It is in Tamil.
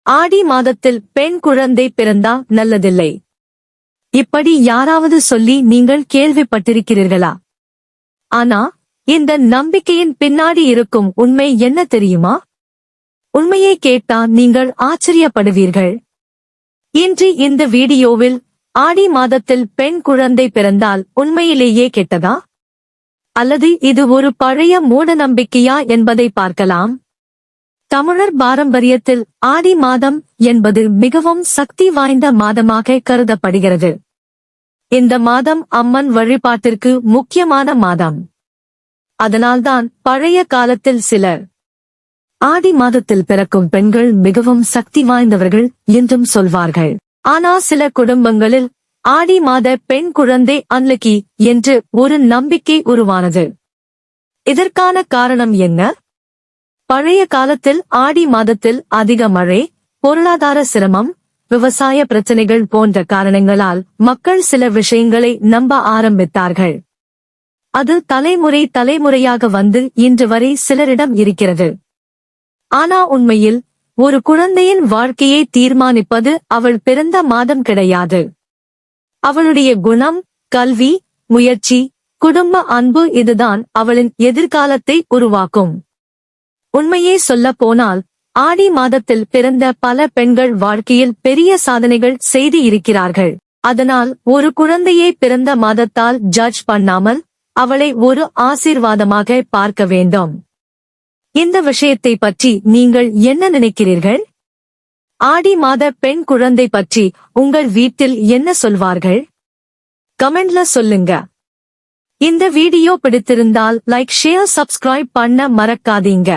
ஆடி மாதத்தில் பெண் குழந்தை பிறந்தா நல்லதில்லை. இப்படி யாராவது சொல்லி நீங்கள் கேள்விப்பட்டிருக்கிறீர்களா? ஆனா இந்த நம்பிக்கையின் பின்னாடி இருக்கும் உண்மை என்ன தெரியுமா? உண்மையை கேட்டா நீங்கள் ஆச்சரியப்படுவீர்கள். இன்று இந்த வீடியோவில் ஆடி மாதத்தில் பெண் குழந்தை பிறந்தால் உண்மையிலேயே கெட்டதா? அல்லது இது ஒரு பழைய மூடநம்பிக்கையா என்பதை பார்க்கலாம். தமிழர் பாரம்பரியத்தில் ஆடி மாதம் என்பது மிகவும் சக்தி வாய்ந்த மாதமாக கருதப்படுகிறது. இந்த மாதம் அம்மன் வழிபாட்டிற்கு முக்கியமான மாதம். அதனால்தான் பழைய காலத்தில் சிலர் ஆடி மாதத்தில் பிறக்கும் பெண்கள் மிகவும் சக்தி வாய்ந்தவர்கள் என்றும் சொல்வார்கள். ஆனா சில குடும்பங்களில் ஆடி மாத பெண் குழந்தை அன்லக்கி என்று ஒரு நம்பிக்கை உருவானது. இதற்கான காரணம் என்ன? பழைய காலத்தில் ஆடி மாதத்தில் அதிக மழை, பொருளாதார சிரமம், விவசாய பிரச்சனைகள் போன்ற காரணங்களால் மக்கள் சில விஷயங்களை நம்ப ஆரம்பித்தார்கள். அது தலைமுறையாக வந்து இன்று வரை சிலரிடம் இருக்கிறது. ஆனா உண்மையில் ஒரு குழந்தையின் வாழ்க்கையை தீர்மானிப்பது அவள் பிறந்த மாதம் கிடையாது. அவளுடைய குணம், கல்வி, முயற்சி, குடும்ப அன்பு இதுதான் அவளின் எதிர்காலத்தை உருவாக்கும். உண்மையே சொல்ல போனால் ஆடி மாதத்தில் பிறந்த பல பெண்கள் வாழ்க்கையில் பெரிய சாதனைகள் செய்து இருக்கிறார்கள். அதனால் ஒரு குழந்தையை பிறந்த மாதத்தால் ஜட்ஜ் பண்ணாமல் அவளை ஒரு ஆசீர்வாதமாக பார்க்க வேண்டும். இந்த விஷயத்தை பற்றி நீங்கள் என்ன நினைக்கிறீர்கள்? ஆடி மாத பெண் குழந்தை பற்றி உங்கள் வீட்டில் என்ன சொல்வார்கள்? கமெண்ட்ல சொல்லுங்க. இந்த வீடியோ பிடித்திருந்தால் லைக், ஷேர், சப்ஸ்கிரைப் பண்ண மறக்காதீங்க.